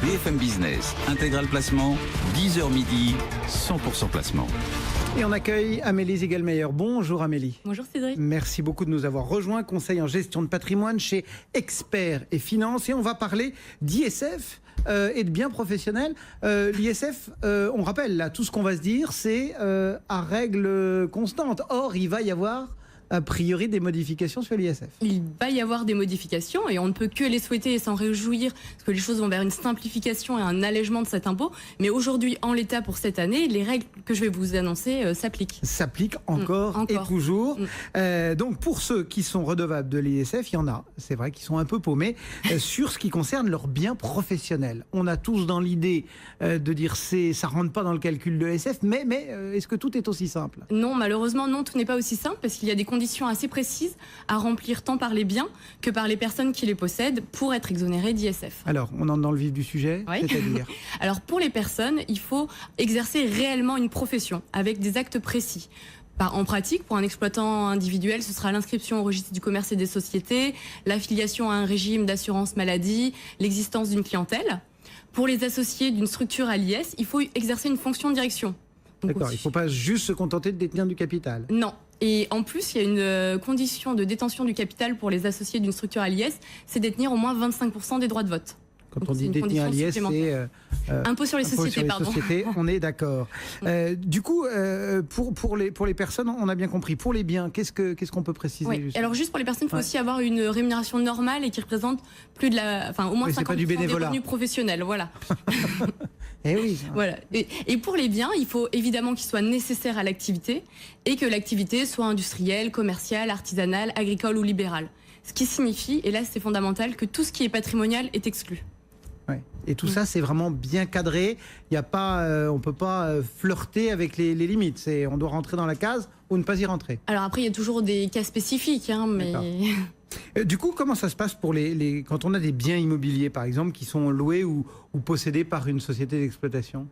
BFM Business, Intégral Placement, 10h midi, 100% placement. Et on accueille Amélie Ziegelmeyer. Bonjour Amélie. Bonjour Cédric. Merci beaucoup de nous avoir rejoints. Conseil en gestion de patrimoine chez Experts et Finance. Et on va parler d'ISF et de biens professionnels. L'ISF, on rappelle, là, tout ce qu'on va se dire, c'est à règle constante. Or, il va y avoir a priori des modifications sur l'ISF. Il va y avoir des modifications et on ne peut que les souhaiter et s'en réjouir parce que les choses vont vers une simplification et un allègement de cet impôt. Mais aujourd'hui, en l'état pour cette année, les règles que je vais vous annoncer s'appliquent. S'appliquent encore et toujours. Donc pour ceux qui sont redevables de l'ISF, il y en a, c'est vrai, qui sont un peu paumés sur ce qui concerne leurs biens professionnels. On a tous dans l'idée de dire ça ne rentre pas dans le calcul de l'ISF, mais est-ce que tout est aussi simple? Non, malheureusement, non, tout n'est pas aussi simple parce qu'il y a des conditions assez précises à remplir tant par les biens que par les personnes qui les possèdent pour être exonérées d'ISF. Alors, on entre dans le vif du sujet, oui. C'est-à-dire Alors, pour les personnes, il faut exercer réellement une profession avec des actes précis. En pratique, pour un exploitant individuel, ce sera l'inscription au registre du commerce et des sociétés, l'affiliation à un régime d'assurance maladie, l'existence d'une clientèle. Pour les associés d'une structure à l'IS, il faut exercer une fonction de direction. D'accord, il ne faut pas juste se contenter de détenir du capital. Non. Et en plus, il y a une condition de détention du capital pour les associés d'une structure à l'IS, c'est détenir au moins 25% des droits de vote. Quand on dit détenir à l'IS, c'est impôt sur les sociétés, on est d'accord. Du coup, pour les personnes, on a bien compris. Pour les biens, qu'est-ce qu'on peut préciser? Oui. Alors juste pour les personnes, il faut aussi avoir une rémunération normale et qui représente plus de au moins 50% des revenus professionnels. Voilà. Eh oui. Voilà. Et pour les biens, il faut évidemment qu'ils soient nécessaires à l'activité et que l'activité soit industrielle, commerciale, artisanale, agricole ou libérale. Ce qui signifie, et là c'est fondamental, que tout ce qui est patrimonial est exclu. Ouais. Et tout ça, c'est vraiment bien cadré. Il y a pas, on ne peut pas flirter avec les limites. On doit rentrer dans la case ou ne pas y rentrer. Alors après, il y a toujours des cas spécifiques, hein, mais... Du coup, comment ça se passe pour quand on a des biens immobiliers, par exemple, qui sont loués ou possédés par une société d'exploitation?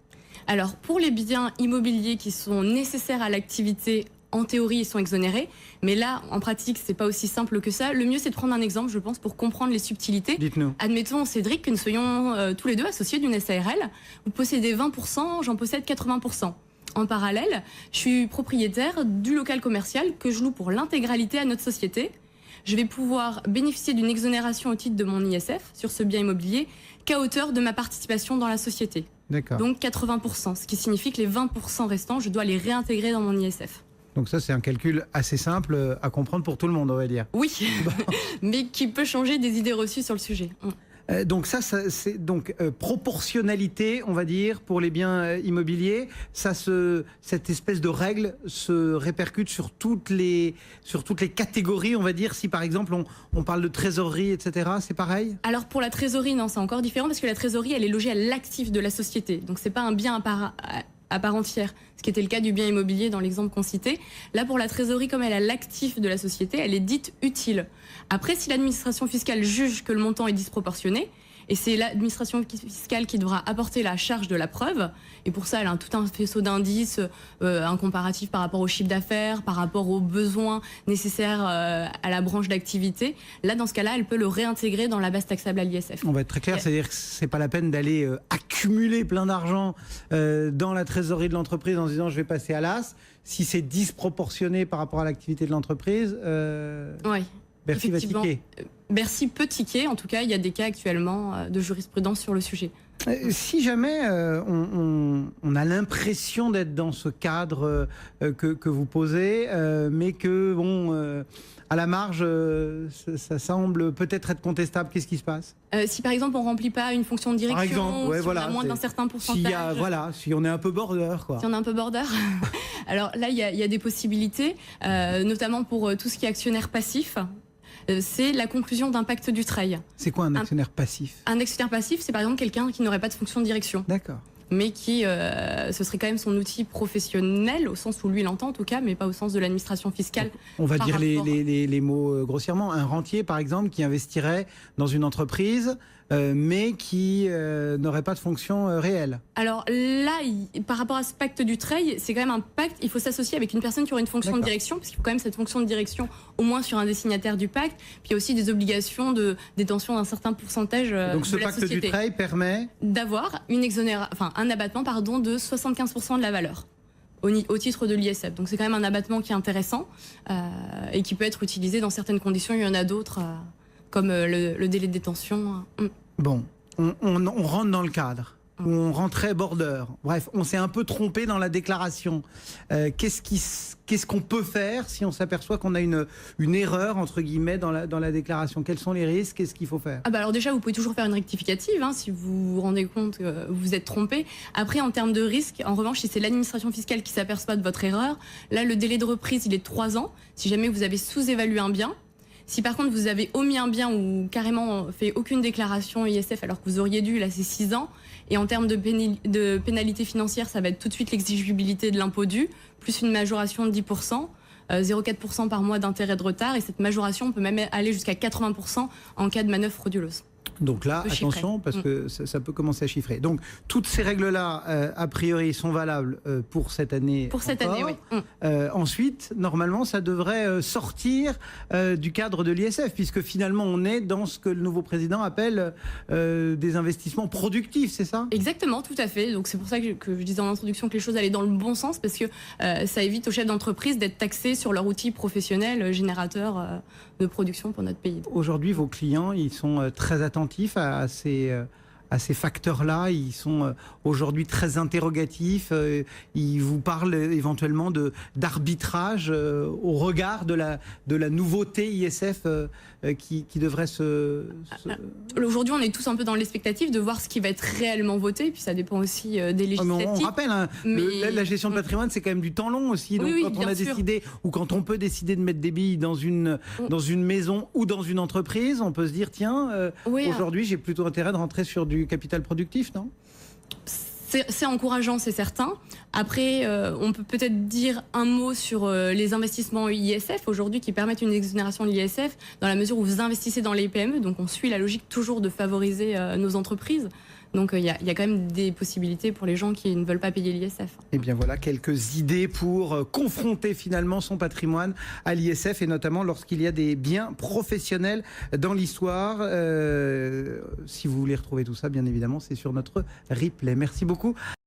Alors, pour les biens immobiliers qui sont nécessaires à l'activité, en théorie, ils sont exonérés. Mais là, en pratique, c'est pas aussi simple que ça. Le mieux, c'est de prendre un exemple, je pense, pour comprendre les subtilités. Dites-nous. Admettons, Cédric, que nous soyons tous les deux associés d'une SARL. Vous possédez 20%, j'en possède 80%. En parallèle, je suis propriétaire du local commercial que je loue pour l'intégralité à notre société. Je vais pouvoir bénéficier d'une exonération au titre de mon ISF sur ce bien immobilier qu'à hauteur de ma participation dans la société. D'accord. Donc 80%, ce qui signifie que les 20% restants, je dois les réintégrer dans mon ISF. Donc ça, c'est un calcul assez simple à comprendre pour tout le monde, on va dire. Oui, bon. Mais qui peut changer des idées reçues sur le sujet. Donc ça c'est donc proportionnalité, on va dire, pour les biens immobiliers. Cette espèce de règle se répercute sur toutes les catégories, on va dire. Si par exemple on parle de trésorerie, etc., c'est pareil? Alors pour la trésorerie, non, c'est encore différent parce que la trésorerie, elle est logée à l'actif de la société. Donc c'est pas un bien à part entière, ce qui était le cas du bien immobilier dans l'exemple qu'on citait. Là, pour la trésorerie, comme elle a l'actif de la société, elle est dite utile. Après, si l'administration fiscale juge que le montant est disproportionné, et c'est l'administration fiscale qui devra apporter la charge de la preuve, et pour ça, elle a tout un faisceau d'indices, un comparatif par rapport au chiffre d'affaires, par rapport aux besoins nécessaires à la branche d'activité. Là, dans ce cas-là, elle peut le réintégrer dans la base taxable à l'ISF. On va être très clair, c'est-à-dire que c'est pas la peine d'aller accumuler plein d'argent dans la trésorerie de l'entreprise en se disant je vais passer à l'AS. Si c'est disproportionné par rapport à l'activité de l'entreprise, oui. Bercy va tiquer. Bercy peut tiquer, en tout cas, il y a des cas actuellement de jurisprudence sur le sujet. Si jamais on a l'impression d'être dans ce cadre que vous posez, mais que, bon, à la marge, ça semble peut-être être contestable, qu'est-ce qui se passe? Si par exemple on ne remplit pas une fonction de direction, par exemple, ouais, si on a moins d'un certain pourcentage. Si on est un peu border, quoi. Si on est un peu border. Alors là, il y a des possibilités, notamment pour tout ce qui est actionnaire passif. C'est la conclusion d'un pacte du trail. C'est quoi un actionnaire passif? Un actionnaire passif, c'est par exemple quelqu'un qui n'aurait pas de fonction de direction. D'accord. Mais qui, ce serait quand même son outil professionnel, au sens où lui l'entend en tout cas, mais pas au sens de l'administration fiscale. On va dire les mots grossièrement. Un rentier, par exemple, qui investirait dans une entreprise mais qui n'auraient pas de fonction réelle. Alors là, par rapport à ce pacte du Treil, c'est quand même un pacte, il faut s'associer avec une personne qui aura une fonction de direction, parce qu'il faut quand même cette fonction de direction au moins sur un des signataires du pacte, puis il y a aussi des obligations de détention d'un certain pourcentage Donc ce de la pacte société. du Treil permet D'avoir un abattement de 75% de la valeur au titre de l'ISF. Donc c'est quand même un abattement qui est intéressant et qui peut être utilisé dans certaines conditions. Il y en a d'autres, comme le délai de détention. Bon, on rentre dans le cadre. On rentrait border. Bref, on s'est un peu trompé dans la déclaration. Qu'est-ce qu'on peut faire si on s'aperçoit qu'on a une erreur, entre guillemets, dans la déclaration? Quels sont les risques? Qu'est-ce qu'il faut faire? Alors déjà, vous pouvez toujours faire une rectificative si vous vous rendez compte que vous vous êtes trompé. Après, en termes de risque, en revanche, si c'est l'administration fiscale qui s'aperçoit de votre erreur, là, le délai de reprise, il est de 3 ans. Si jamais vous avez sous-évalué un bien, si par contre vous avez omis un bien ou carrément fait aucune déclaration ISF alors que vous auriez dû, là c'est 6 ans. Et en termes de pénalité financière, ça va être tout de suite l'exigibilité de l'impôt dû, plus une majoration de 10%, 0,4% par mois d'intérêt de retard. Et cette majoration peut même aller jusqu'à 80% en cas de manœuvre frauduleuse. Donc là, attention, parce que ça peut commencer à chiffrer. Donc, toutes ces règles-là, a priori, sont valables pour cette année. Pour cette année, oui. Ensuite, normalement, ça devrait sortir du cadre de l'ISF, puisque finalement, on est dans ce que le nouveau président appelle des investissements productifs, c'est ça? Exactement, tout à fait. Donc c'est pour ça que je disais en introduction que les choses allaient dans le bon sens, parce que ça évite aux chefs d'entreprise d'être taxés sur leur outil professionnel générateur de production pour notre pays. Aujourd'hui, vos clients, ils sont très attentifs à ces facteurs-là. Ils sont aujourd'hui très interrogatifs. Ils vous parlent éventuellement d'arbitrage au regard de la nouveauté ISF qui devrait Aujourd'hui, on est tous un peu dans l'expectative de voir ce qui va être réellement voté, puis ça dépend aussi des législatives. On rappelle, la gestion de patrimoine, c'est quand même du temps long aussi. Donc quand on a décidé, ou quand on peut décider de mettre des billes dans une maison ou dans une entreprise, on peut se dire, tiens, aujourd'hui, j'ai plutôt intérêt de rentrer sur du capital productif, non? C'est encourageant, c'est certain. Après, on peut peut-être dire un mot sur les investissements ISF aujourd'hui qui permettent une exonération de l'ISF dans la mesure où vous investissez dans les PME. Donc on suit la logique toujours de favoriser nos entreprises. Donc il y a quand même des possibilités pour les gens qui ne veulent pas payer l'ISF. Eh bien voilà quelques idées pour confronter finalement son patrimoine à l'ISF et notamment lorsqu'il y a des biens professionnels dans l'histoire. Si vous voulez retrouver tout ça, bien évidemment, c'est sur notre replay. Merci beaucoup.